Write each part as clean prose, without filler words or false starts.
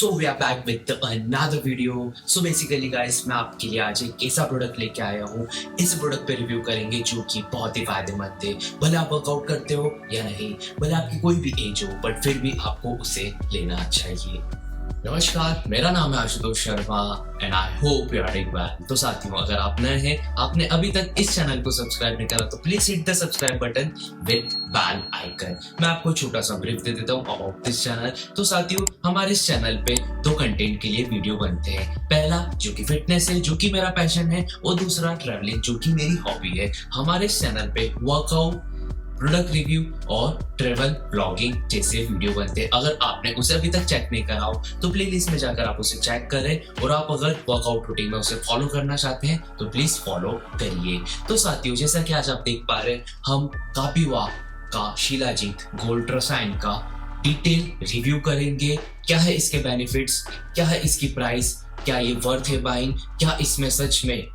So we are back with another video. So basically guys, मैं आपके लिए आज एक ऐसा प्रोडक्ट लेके आया हूँ। इस प्रोडक्ट पे रिव्यू करेंगे जो कि बहुत ही फायदेमंद है। भले आप वर्कआउट करते हो या नहीं, भले आपकी कोई भी एज हो, बट फिर भी आपको उसे लेना चाहिए। नमस्कार, मेरा नाम है Ashutosh Sharma and I hope you are doing well. तो साथियों, अगर आप नए हैं, आपने अभी तक इस चैनल को सब्सक्राइब नहीं करा, तो please hit the subscribe button with bell icon. मैं आपको छोटा सा ब्रीफ दे देता हूँ अबाउट दिस चैनल। तो साथियों, हमारे इस चैनल पे दो कंटेंट के लिए वीडियो बनते हैं। पहला जो कि फिटनेस है, जो कि मेरा पैशन है, और दूसरा ट्रैवलिंग, जो कि मेरी हॉबी है। हमारे इस चैनल पे वर्कआउट, प्रोडक्ट रिव्यू और ट्रेवल ब्लॉगिंग जैसे वीडियो बनते हैं। अगर आपने उसे अभी तक चेक नहीं करा हो तो प्लेलिस्ट में जाकर आप उसे चेक करें, और आप अगर वर्कआउट रूटीन में उसे फॉलो करना चाहते हैं तो प्लीज फॉलो करिए। तो साथियों, जैसा कि आज आप देख पा रहे हैं, हम कापिवा का शिलाजीत गोल्ड रसायन का डिटेल रिव्यू करेंगे। क्या है इसके बेनिफिट्स, क्या है इसकी प्राइस, क्या ये वर्थ है बाइंग, क्या इसमें सच में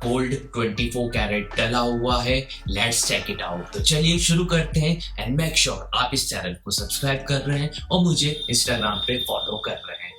गोल्ड 24 कैरेट डला हुआ है। Let's check it out. तो चलिए शुरू करते हैं एंड मेक श्योर आप इस चैनल को सब्सक्राइब कर रहे हैं और मुझे इंस्टाग्राम पे फॉलो कर रहे हैं।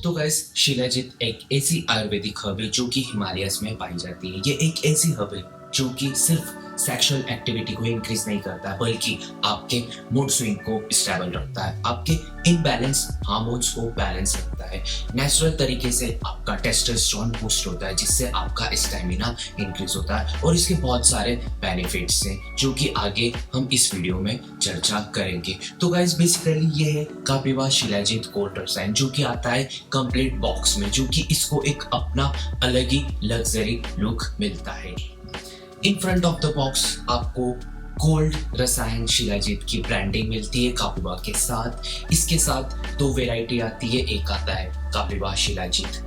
तो गाइस, शिलाजीत एक ऐसी आयुर्वेदिक हर्ब है जो कि हिमालयस में पाई जाती है। ये एक ऐसी हर्ब है जो कि सिर्फ सेक्सुअल एक्टिविटी को इंक्रीज नहीं करता है, बल्कि आपके मूड स्विंग को स्टेबल रखता है, आपके इनबैलेंस हार्मोन्स को बैलेंस रखता है। नेचुरल तरीके से आपका टेस्टोस्टेरोन बूस्ट होता है, जिससे आपका स्टैमिना इंक्रीज होता है। और इसके बहुत सारे बेनिफिट्स हैं जो कि आगे हम इस वीडियो में चर्चा करेंगे। तो गाइस, बेसिकली ये है कापिवा शिलाजीत गोल्ड रसायन, जो कि आता है कंप्लीट बॉक्स में, जो कि इसको एक अपना अलग ही लग्जरी लुक मिलता है। In front of the box आपको गोल्ड रसायन शिलाजीत की ब्रांडिंग मिलती है कापिवा के साथ। इसके साथ दो वेराइटी आती है, एक आता है कापिवा शिलाजीत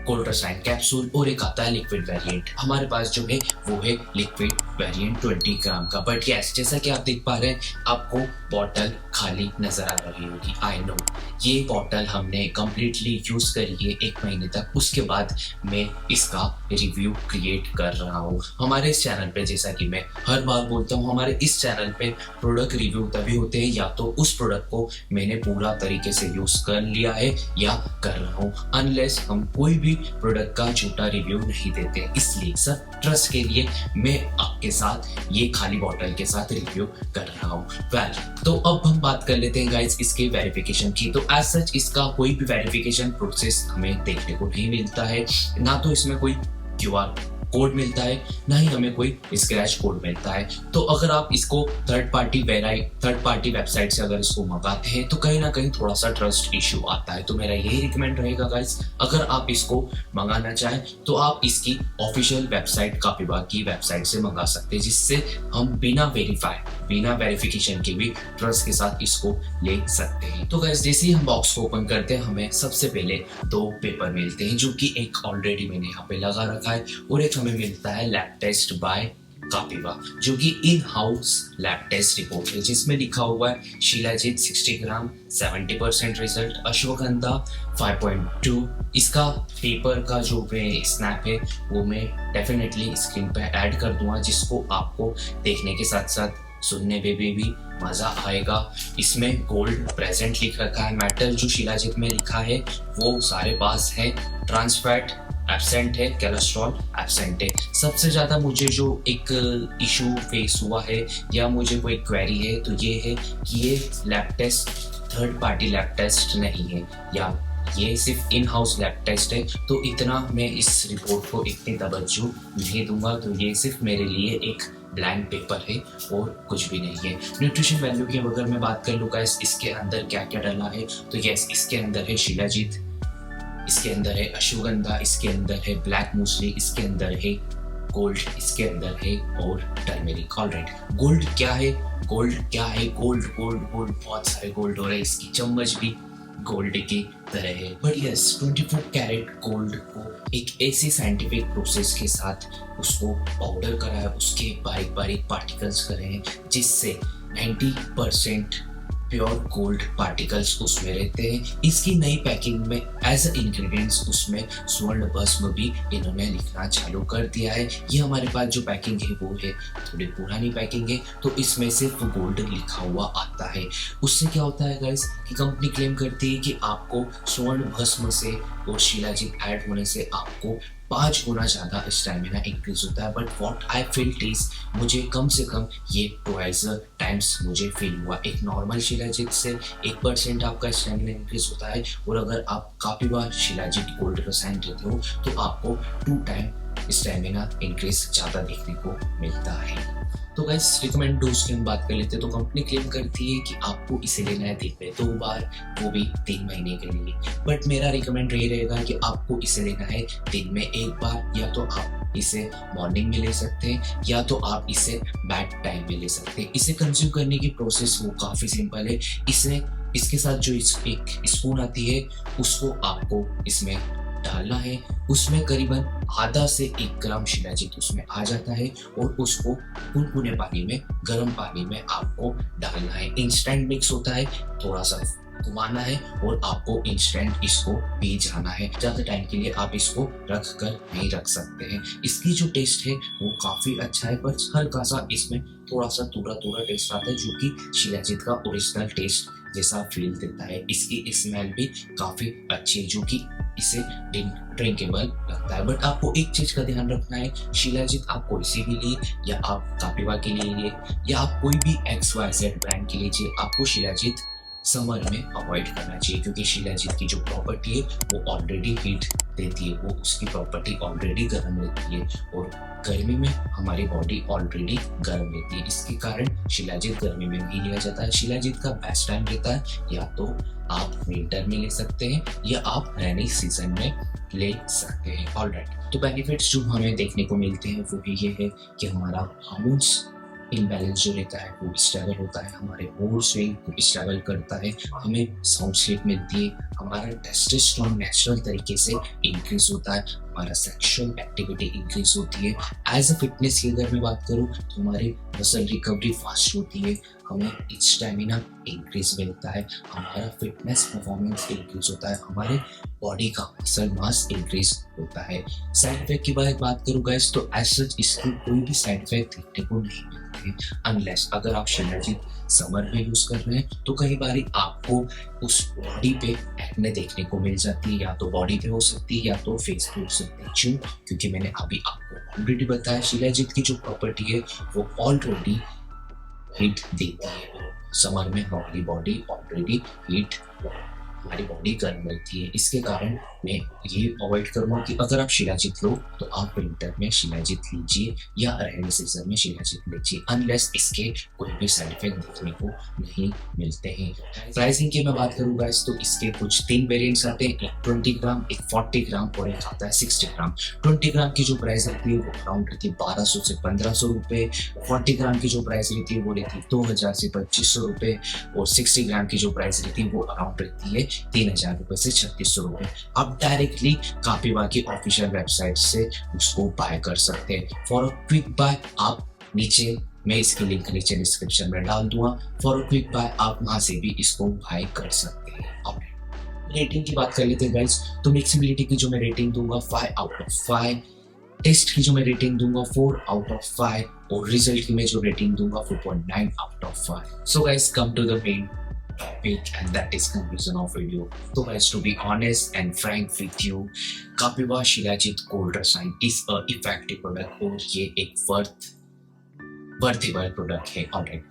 गोल्ड रसायन कैप्सूल और एक आता है लिक्विड वेरिएंट। हमारे पास जो है वो है लिक्विड वेरिएंट 20 ग्राम का। बट यस, जैसा कि आप देख पा रहे हैं, आपको बॉटल खाली नजर आ रही होगी। आई नो, ये बॉटल हमने कंप्लीटली यूज करी है 1 महीने तक। उसके बाद मैं इसका रिव्यू क्रिएट कर रहा हूँ। हमारे इस चैनल पे, जैसा कि मैं हर बार बोलता हूँ, हमारे इस चैनल पे प्रोडक्ट रिव्यू तभी होते हैं या तो उस प्रोडक्ट को मैंने पूरा तरीके से यूज कर लिया है या कर रहा हूँ, अनलेस हम कोई भी प्रोडक्ट का झूठा रिव्यू नहीं देते। इसलिए सर ट्रस्ट के लिए मैं आपके साथ ये खाली बॉटल के साथ रिव्यू कर रहा हूँ। वेल, तो अब हम बात कर लेते हैं गाइस इसके वेरिफिकेशन की। तो एज सच इसका कोई भी वेरिफिकेशन प्रोसेस हमें देखने को नहीं मिलता है। ना तो इसमें कोई क्यूआर कोड मिलता है, ना ही हमें कोई स्क्रैच कोड मिलता है। तो अगर आप इसको थर्ड पार्टी वेबसाइट से अगर इसको मंगाते हैं तो कहीं ना कहीं थोड़ा सा ट्रस्ट इश्यू आता है। तो मेरा यही रिकमेंड रहेगा गाइस, अगर आप इसको मंगाना चाहें तो आप इसकी ऑफिशियल वेबसाइट कापिवा की वेबसाइट से मंगा सकते हैं, जिससे हम बिना वेरिफिकेशन के भी ट्रस्ट के साथ इसको ले सकते हैं। तो गाइस, जैसे ही हम बॉक्स को ओपन करते हैं, हमें सबसे पहले 2 पेपर मिलते हैं, जो कि एक ऑलरेडी मैंने यहाँ पे लगा रखा है और एक हमें मिलता है लैब टेस्ट बाय कापिवा, जो कि in house lab test report है, जिसमें लिखा हुआ है शिलाजीत 60 ग्राम 70% रिजल्ट, अश्वगंधा 5.2। इसका पेपर का जो स्नैप है वो मैं डेफिनेटली स्क्रीन पे ऐड कर दूंगा, जिसको आपको देखने के साथ साथ सुनने में भी मजा आएगा। इसमें गोल्ड प्रेजेंट लिख रखा है, मेटल जो शिलाजीत में लिखा है वो सारे पास है, ट्रांसफैट एब्सेंट है, कोलेस्ट्रॉल एब्सेंट है। सबसे ज्यादा मुझे जो एक इशू फेस हुआ है या मुझे कोई क्वेरी है तो ये है कि ये lab test third party lab test नहीं है, या ये सिर्फ इन हाउस लैब टेस्ट है। तो इतना मैं इस रिपोर्ट को इतनी तवज्जो नहीं दूंगा। तो ये सिर्फ मेरे लिए एक ब्लैंक पेपर है और कुछ भी नहीं है। न्यूट्रिशन वैल्यू की अगर मैं बात कर लूँ गाइस, इसके अंदर क्या क्या डला है, तो यस, इसके अंदर है शिलाजीत, इसके अंदर है अश्वगंधा, इसके अंदर है ब्लैक मूसली, इसके अंदर है गोल्ड, इसके अंदर है और टर्मेरिक। ऑलराइट, गोल्ड क्या है, गोल्ड बहुत सारे गोल्ड हो रहे हैं। इसकी चम्मच भी गोल्ड की तरह है। बट यस, 24 कैरेट गोल्ड को एक ऐसी साइंटिफिक प्रोसेस के साथ उसको पाउडर करा है, उसके बारीक बारीक पार्टिकल्स करे हैं, जिससे 90% प्योर गोल्ड पार्टिकल्स उसमें रहते हैं। इसकी नई पैकिंग में एज अ इंग्रेडिएंट्स उसमें स्वर्ण भस्म भी इन्होंने लिखना चालू कर दिया है। ये हमारे पास जो पैकिंग है वो है थोड़ी पुरानी पैकिंग है, तो इसमें सिर्फ गोल्ड लिखा हुआ आता है। उससे क्या होता है गाइस कि कंपनी क्लेम करती है कि आपको स्वर्ण भस्म से और शिलाजीत ऐड होने से आपको 5 गुना ज़्यादा स्टैमिना इंक्रीज होता है। But what I felt is, मुझे कम से कम ये ट्वाइस टाइम्स मुझे फील हुआ। एक नॉर्मल शिलाजीत से 1% आपका स्टैमिना इंक्रीज होता है, और अगर आप काफ़ी बार शिलाजीत गोल्ड का साइन देते हो तो आपको 2 टाइम स्टैमिना इंक्रीज ज़्यादा देखने को मिलता है। तो गाइस रिकमेंड डोज की हम बात कर लेते हैं, तो कंपनी क्लेम करती है कि आपको इसे लेना है दिन में 2 बार, वो भी 3 महीने के लिए। बट मेरा रिकमेंड यही रहेगा कि आपको इसे लेना है दिन में 1 बार, या तो आप इसे मॉर्निंग में ले सकते हैं या तो आप इसे बेड टाइम में ले सकते हैं। इसे कंज्यूम करने की प्रोसेस वो काफ़ी सिंपल है। इसके साथ जो एक स्पून आती है उसको आपको इसमें डालना है, उसमें करीबन आधा से 1 ग्राम शिलाजीत उसमें आ जाता है, और उसको गुनगुने पानी में, गर्म पानी में आपको डालना है। इंस्टेंट मिक्स होता है, थोड़ा सा घुमाना है और आपको इंस्टेंट इसको पी जाना है। ज़्यादा टाइम के लिए आप इसको रख कर नहीं रख सकते हैं। इसकी जो टेस्ट है वो काफ़ी अच्छा है, पर हल्का सा इसमें थोड़ा सा तुरा टेस्ट आता है, जो कि शिलाजीत का ओरिजिनल टेस्ट जैसा फील देता है। इसकी स्मेल भी काफ़ी अच्छी है, जो कि इसे ड्रिंकेबल लगता है। बट आपको एक चीज का ध्यान रखना है, शिलाजीत आप कोई सी भी लिए, या आप कापिवा के लिए लिए, या आप कोई भी XYZ ब्रांड के लीजिए, आपको शिलाजीत समर में अवॉइड करना चाहिए, क्योंकि शिलाजीत की जो प्रॉपर्टी है वो ऑलरेडी हीट देती है, वो उसकी प्रॉपर्टी ऑलरेडी गर्म रहती है, और गर्मी में हमारी बॉडी ऑलरेडी गर्म रहती है। इसके कारण शिलाजीत गर्मी में नहीं लिया जाता है। शिलाजीत का बेस्ट टाइम रहता है या तो आप विंटर में ले सकते हैं या आप रेनी सीजन में ले सकते हैं। ऑलराइट, तो बेनिफिट्स जो हमें देखने को मिलते हैं वो ये है कि हमारा हार्मोन्स इम्बैलेंस जो रहता है वो स्टेबल होता है, हमारे मूड स्विंग को स्टेबल करता है, हमें साउंड स्लीप मिलती है, हमारा टेस्टोस्टेरोन नेचुरल तरीके से इंक्रीज होता है, हमारा सेक्सुअल एक्टिविटी इंक्रीज होती है। एज अ फिटनेस की अगर मैं बात करूँ तो हमारी मसल रिकवरी फास्ट होती है, हमें स्टेमिना इंक्रीज मिलता है, हमारा फिटनेस परफॉर्मेंस इंक्रीज होता है, हमारे बॉडी का मसल मास इंक्रीज होता है। साइड इफेक्ट की बात करूँ गाइस, तो एज सच इसके कोई भी साइड इफेक्ट देखने को नहीं मिलते, अनलेस अगर आप शिलाजीत समर में यूज कर रहे हैं तो कई बार आपको उस बॉडी पे एक्ने देखने को मिल जाती है, या तो बॉडी पे हो सकती है या तो फेस पे हो सकती है। क्यों? क्योंकि मैंने अभी आपको ऑलरेडी बताया शिलाजीत की जो प्रॉपर्टी है वो ऑलरेडी हीट देती है। समर में हमारी बॉडी ऑलरेडी हीट, हमारी बॉडी गर्म रहती है। इसके कारण मैं ये अवॉइड करूँगा कि अगर आप शिलाजीत लो तो आप विंटर में शिलाजीत लीजिए या रेनी सीजन में शिलाजीत लीजिए, अनलेस इसके कोई भी साइड इफेक्ट देखने को नहीं मिलते हैं। प्राइसिंग की मैं बात करूँ गाइस, तो इसके कुछ 3 वेरिएंट्स आते हैं, एक 20 ग्राम, एक 40 ग्राम और एक आता है 60 ग्राम। 20 ग्राम की जो प्राइस रहती है वो अराउंड रहती है 1200 से 1500 रुपये, 40 ग्राम की जो प्राइस रहती है वो रहती है 2000 से 2500 रुपये, और 60 ग्राम की जो प्राइस रहती है वो अराउंड रहती है 3000 रुपये से 3600 रुपये। आप डायरेक्टली कापिवा की ऑफिशियल वेबसाइट से उसको बाय कर सकते हैं। फॉर अ क्विक बाय आप नीचे, मैं इसकी लिंक नीचे डिस्क्रिप्शन में डाल दूंगा, फॉर अ क्विक बाय आप वहां से भी इसको बाय कर सकते हैं। अब रेटिंग की बात कर लेते हैं गाइस, तो मिक्सिबिलिटी की जो मैं रेटिंग दूंगा 5 आउट ऑफ 5, टेस्ट की जो मैं रेटिंग दूंगा 4 आउट ऑफ 5, और रिजल्ट की मैं जो रेटिंग दूंगा 4.9 out of 5। So guys come to the main topic, and that is conclusion of video. So guys, to be honest and frank with you, Kapiva Shilajit Gold Rasayan is a effective product, और ये एक वर्थेबल product है। Alright,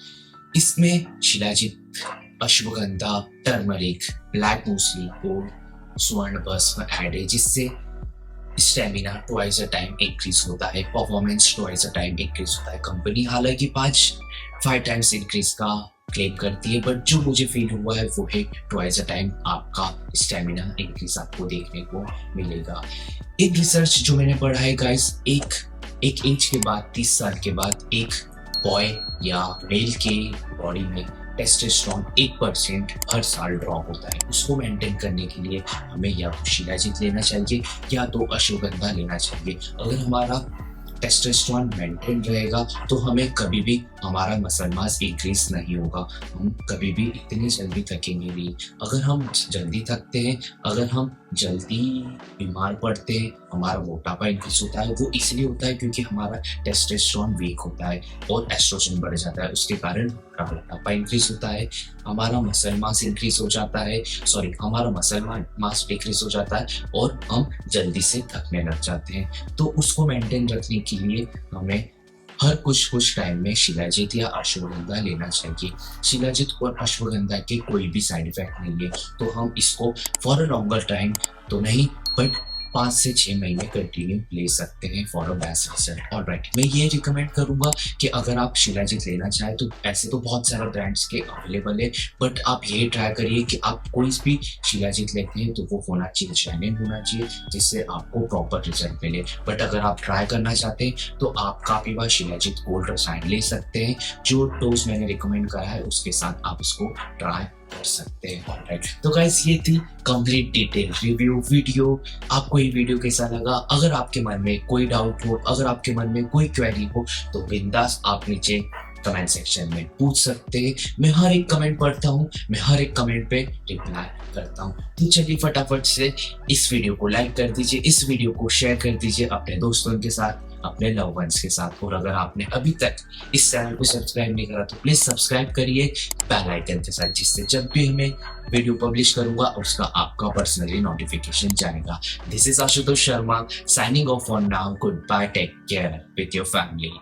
इसमें shilajit, ashwagandha, turmeric, black मूसली और स्वर्ण भस्म add है, जिससे stamina twice a time increase होता है, performance twice a time increase होता है। कंपनी हालांकि 5 टाइम्स इंक्रीज का क्लेम करती है, बट जो मुझे फील हुआ है वो है ट्वाइस अ टाइम आपका स्टेमिना इंक्रीज आपको देखने को मिलेगा। एक रिसर्च जो मैंने पढ़ा है गाइस, एक इंच के बाद 30 साल के बाद एक बॉय या मेल के बॉडी में टेस्टोस्टेरोन 1% हर साल ड्रॉप होता है। उसको मेंटेन करने के लिए हमें या तो शिलाजीत लेना चाहिए या तो अश्वगंधा लेना चाहिए। अगर हमारा टेस्टोस्टेरोन मेंटेन रहेगा तो हमें कभी भी हमारा मसल मास इंक्रीज नहीं होगा, हम कभी भी इतनी जल्दी थकेंगे नहीं। अगर हम जल्दी थकते हैं, अगर हम जल्दी बीमार पड़ते हैं, हमारा मोटापा इंक्रीज होता है, वो इसलिए होता है क्योंकि हमारा टेस्टोस्टेरोन वीक होता है और एस्ट्रोजन बढ़ जाता है, उसके कारण हमारा मोटापा इंक्रीज होता है, हमारा मसल मास इंक्रीज हो जाता है, हमारा मसल मास डिक्रीज हो जाता है और हम जल्दी से थकने लग जाते हैं। तो उसको मेंटेन रखने के लिए हमें हर कुछ टाइम में शिलाजीत या अश्वगंधा लेना चाहिए। शिलाजीत और अश्वगंधा के कोई भी साइड इफेक्ट नहीं है, तो हम इसको फॉर अ लॉन्गर टाइम तो नहीं, बट 5 से 6 महीने कंटिन्यू ले सकते हैं for a best result. Alright, मैं ये रिकमेंड करूंगा कि अगर आप शिलाजीत लेना चाहें तो ऐसे तो बहुत सारे ब्रांड्स के अवेलेबल है, बट आप ये ट्राई करिए कि आप कोई भी शिलाजीत लेते हैं तो वो होना चाहिए, जेन्युइन होना चाहिए, जिससे आपको प्रॉपर रिजल्ट मिले। बट अगर आप ट्राई करना चाहते हैं तो आप कापिवा शिलाजीत गोल्ड रसायन ले सकते हैं, जो डोज मैंने रिकमेंड करा है उसके साथ आप इसको ट्राई कर सकते हैं। ऑलराइट, तो गाइस ये थी कंप्लीट डिटेल रिव्यू वीडियो। आपको ये वीडियो कैसा लगा? अगर आपके मन में कोई डाउट हो, अगर आपके मन में कोई क्वेरी हो तो बिंदास आप नीचे कमेंट सेक्शन में पूछ सकते हैं। मैं हर एक कमेंट पढ़ता हूँ, मैं हर एक कमेंट पे रिप्लाई करता हूँ। तो चलिए फटाफट से इस वीडियो को लाइक कर दीजिए, इस वीडियो को शेयर कर दीजिए अपने दोस्तों के साथ, अपने लव वंस के साथ। और अगर आपने अभी तक इस चैनल को सब्सक्राइब नहीं करा तो प्लीज सब्सक्राइब करिए बेल आइकन के साथ, जिससे जब भी मैं वीडियो पब्लिश करूंगा उसका आपका पर्सनली नोटिफिकेशन जाएगा। This is Ashutosh Sharma signing off for now. Good bye, take care with your family.